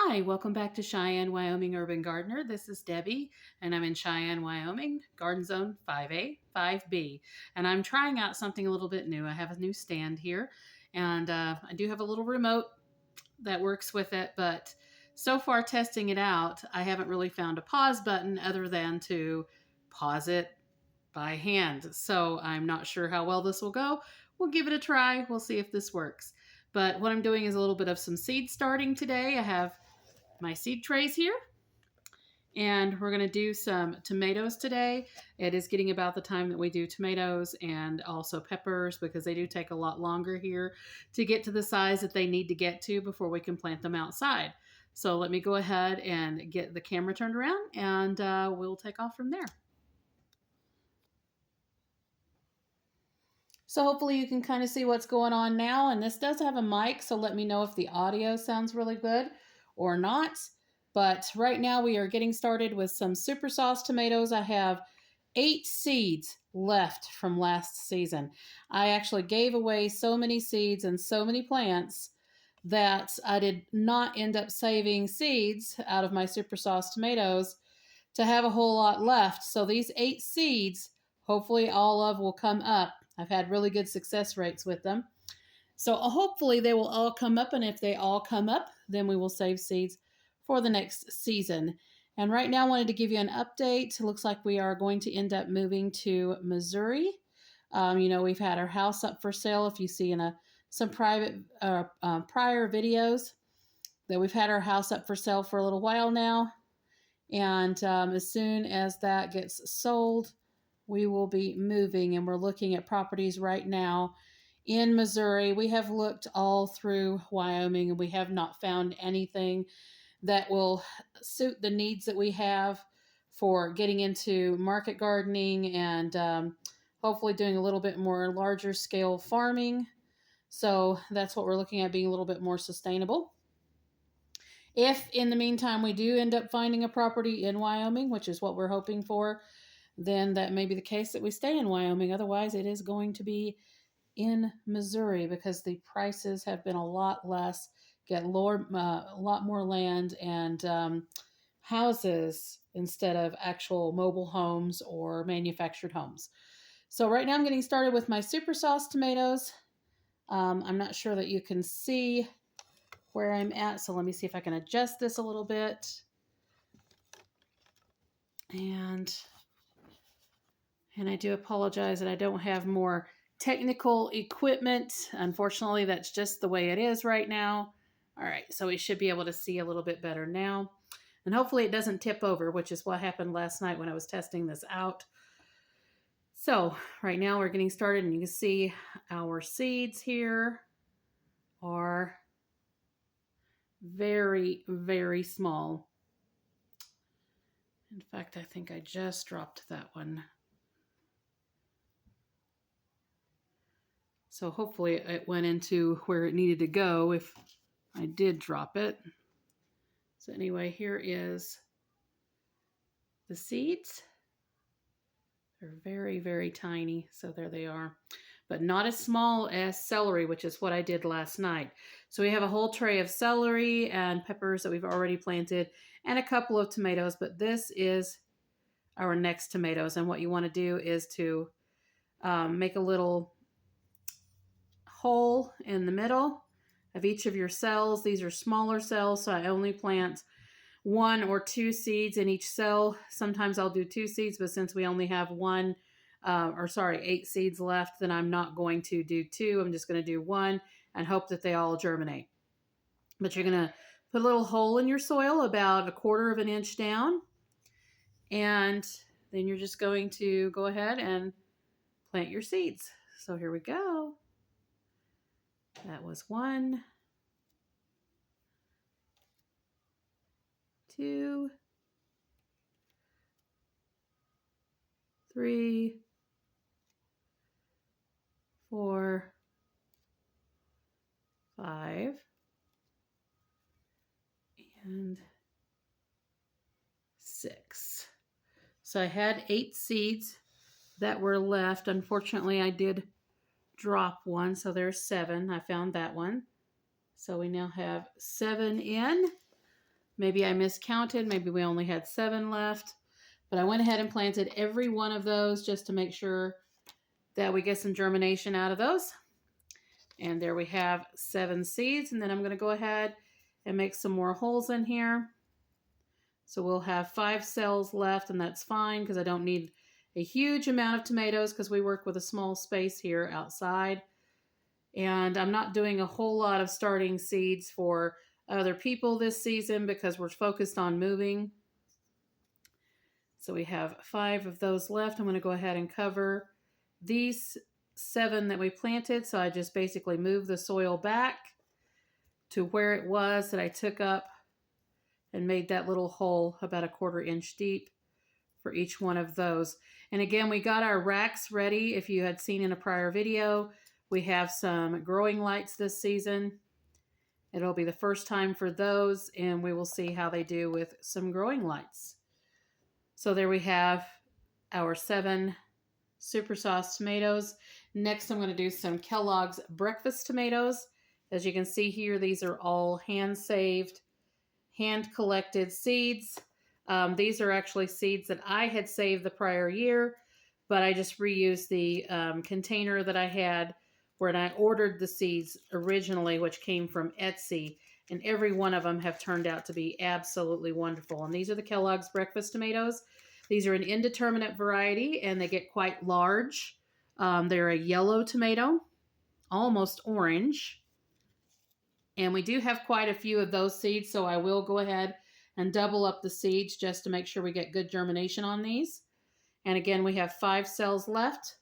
Hi, welcome back to Cheyenne, Wyoming Urban Gardener. This is Debbie, and I'm in Cheyenne, Wyoming, Garden Zone 5A, 5B. And I'm trying out something a little bit new. I have a new stand here, and I do have a little remote that works with it, but so far testing it out, I haven't really found a pause button other than to pause it by hand. So I'm not sure how well this will go. We'll give it a try. We'll see if this works. But what I'm doing is a little bit of some seed starting today. I have my seed trays here, and we're going to do some tomatoes today. It is getting about the time that we do tomatoes and also peppers, because they do take a lot longer here to get to the size that they need to get to before we can plant them outside. So let me go ahead and get the camera turned around, and we'll take off from there. So hopefully you can kind of see what's going on now. And this does have a mic, so let me know if the audio sounds really good or not. But right now we are getting started with some super sauce tomatoes. I have 8 seeds left from last season. I actually gave away so many seeds and so many plants that I did not end up saving seeds out of my super sauce tomatoes to have a whole lot left. So these 8 seeds, hopefully all of will come up. I've had really good success rates with them. So hopefully they will all come up, and if they all come up, then we will save seeds for the next season. And right now I wanted to give you an update. It looks like we are going to end up moving to Missouri. We've had our house up for sale. If you see in some prior videos that we've had our house up for sale for a little while now. And as soon as that gets sold, we will be moving, and we're looking at properties right now in Missouri. We have looked all through Wyoming, and we have not found anything that will suit the needs that we have for getting into market gardening and hopefully doing a little bit more larger scale farming. So that's what we're looking at, being a little bit more sustainable. If in the meantime we do end up finding a property in Wyoming, which is what we're hoping for, then that may be the case that we stay in Wyoming. Otherwise, it is going to be in Missouri, because the prices have been a lot less, get lower, a lot more land and houses instead of actual mobile homes or manufactured homes. So right now I'm getting started with my super sauce tomatoes. I'm not sure that you can see where I'm at, so let me see if I can adjust this a little bit. And I do apologize that I don't have more technical equipment. Unfortunately, that's just the way it is right now. All right, so we should be able to see a little bit better now. And hopefully it doesn't tip over, which is what happened last night when I was testing this out. So right now we're getting started, and you can see our seeds here are very, very small. In fact, I think I just dropped that one. So hopefully it went into where it needed to go if I did drop it. So anyway, here is the seeds. They're very, very tiny. So there they are. But not as small as celery, which is what I did last night. So we have a whole tray of celery and peppers that we've already planted, and a couple of tomatoes. But this is our next tomatoes. And what you want to do is to make a little hole in the middle of each of your cells. These are smaller cells, so I only plant 1 or 2 seeds in each cell. Sometimes I'll do 2 seeds, but since we only have 8 seeds left, then I'm not going to do 2. I'm just going to do 1 and hope that they all germinate. But you're going to put a little hole in your soil about 1/4 of an inch down, and then you're just going to go ahead and plant your seeds. So here we go. That was 1, 2, 3, 4, 5, and 6. So I had 8 seeds that were left. Unfortunately, I did drop one, so there's 7. I found that one. So we now have 7 in. Maybe I miscounted. Maybe we only had 7 left. But I went ahead and planted every one of those just to make sure that we get some germination out of those. And there we have 7 seeds. And then I'm going to go ahead and make some more holes in here. So we'll have 5 cells left, and that's fine because I don't need a huge amount of tomatoes because we work with a small space here outside. And I'm not doing a whole lot of starting seeds for other people this season because we're focused on moving. So we have 5 of those left. I'm going to go ahead and cover these 7 that we planted. So I just basically moved the soil back to where it was that I took up and made that little hole about a 1/4 inch deep for each one of those. And again, we got our racks ready. If you had seen in a prior video, we have some growing lights this season. It'll be the first time for those, and we will see how they do with some growing lights. So there we have our 7 super sauce tomatoes. Next, I'm going to do some Kellogg's breakfast tomatoes. As you can see here, these are all hand-saved, hand-collected seeds. These are actually seeds that I had saved the prior year, but I just reused the container that I had when I ordered the seeds originally, which came from Etsy, and every one of them have turned out to be absolutely wonderful. And these are the Kellogg's breakfast tomatoes. These are an indeterminate variety, and they get quite large. They're a yellow tomato, almost orange. And we do have quite a few of those seeds, so I will go ahead and double up the seeds just to make sure we get good germination on these. And again, we have 5 cells left.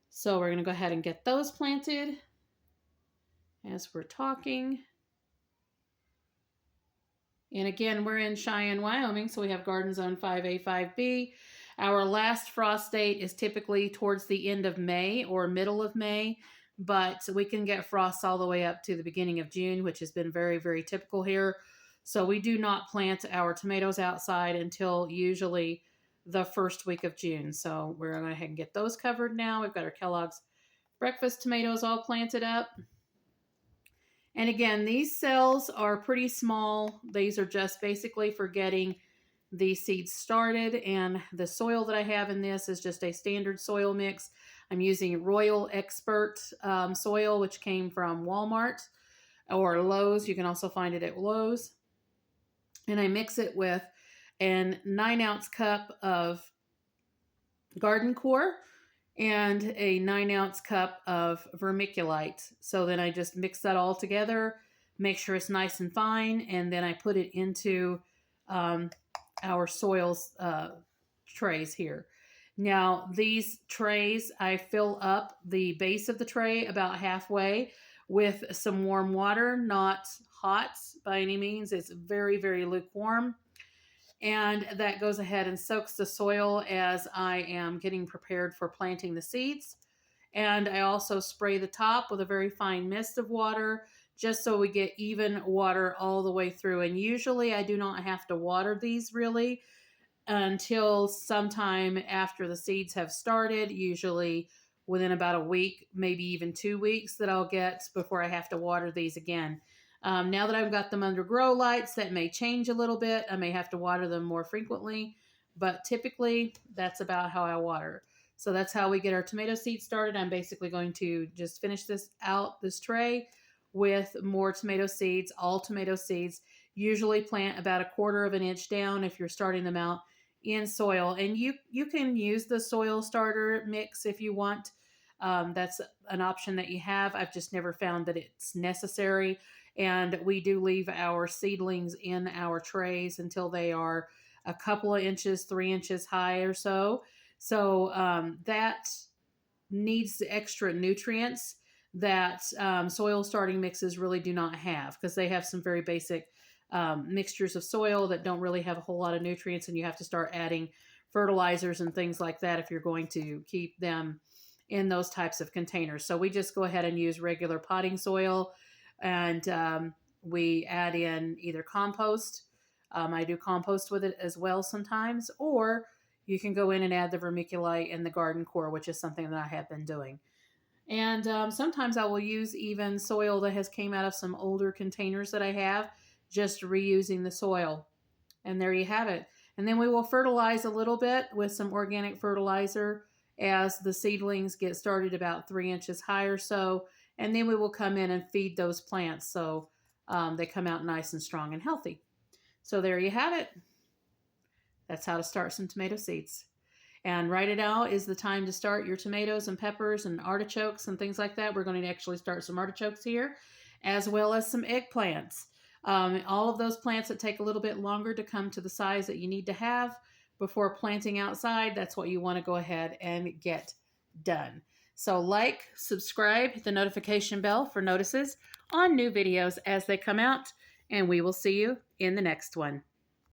So we're going to go ahead and get those planted as we're talking. And again, we're in Cheyenne, Wyoming, so we have Garden Zone 5A, 5B. Our last frost date is typically towards the end of May or middle of May, but we can get frosts all the way up to the beginning of June, which has been very, very typical here. So we do not plant our tomatoes outside until usually the first week of June. So we're going to go ahead and get those covered now. We've got our Kellogg's breakfast tomatoes all planted up. And again, these cells are pretty small. These are just basically for getting the seeds started. And the soil that I have in this is just a standard soil mix. I'm using Royal Expert soil, which came from Walmart or Lowe's. You can also find it at Lowe's. And I mix it with a 9-ounce cup of garden core and a 9-ounce cup of vermiculite. So then I just mix that all together, make sure it's nice and fine, and then I put it into our soils trays here. Now, these trays, I fill up the base of the tray about halfway with some warm water, not hot by any means. It's very, very lukewarm. And that goes ahead and soaks the soil as I am getting prepared for planting the seeds. And I also spray the top with a very fine mist of water, just so we get even water all the way through. And usually I do not have to water these really until sometime after the seeds have started, usually within about a week, maybe even 2 weeks that I'll get before I have to water these again. Now that I've got them under grow lights, that may change a little bit. I may have to water them more frequently, but typically that's about how I water. So that's how we get our tomato seeds started. I'm basically going to just finish this tray with more tomato seeds, all tomato seeds. Usually plant about a 1/4 inch down if you're starting them out in soil. And you can use the soil starter mix if you want. That's an option that you have. I've just never found that it's necessary. And we do leave our seedlings in our trays until they are a couple of inches, 3 inches high or so. So that needs the extra nutrients that soil starting mixes really do not have, because they have some very basic mixtures of soil that don't really have a whole lot of nutrients, and you have to start adding fertilizers and things like that if you're going to keep them in those types of containers. So we just go ahead and use regular potting soil, and we add in either compost. I do compost with it as well sometimes, or you can go in and add the vermiculite and the garden core, which is something that I have been doing. And sometimes I will use even soil that has came out of some older containers that I have, just reusing the soil. And there you have it. And then we will fertilize a little bit with some organic fertilizer as the seedlings get started about 3 inches high or so. And then we will come in and feed those plants so they come out nice and strong and healthy. So there you have it. That's how to start some tomato seeds. And right now is the time to start your tomatoes and peppers and artichokes and things like that. We're going to actually start some artichokes here, as well as some eggplants. All of those plants that take a little bit longer to come to the size that you need to have before planting outside, that's what you want to go ahead and get done. So like, subscribe, hit the notification bell for notices on new videos as they come out, and we will see you in the next one.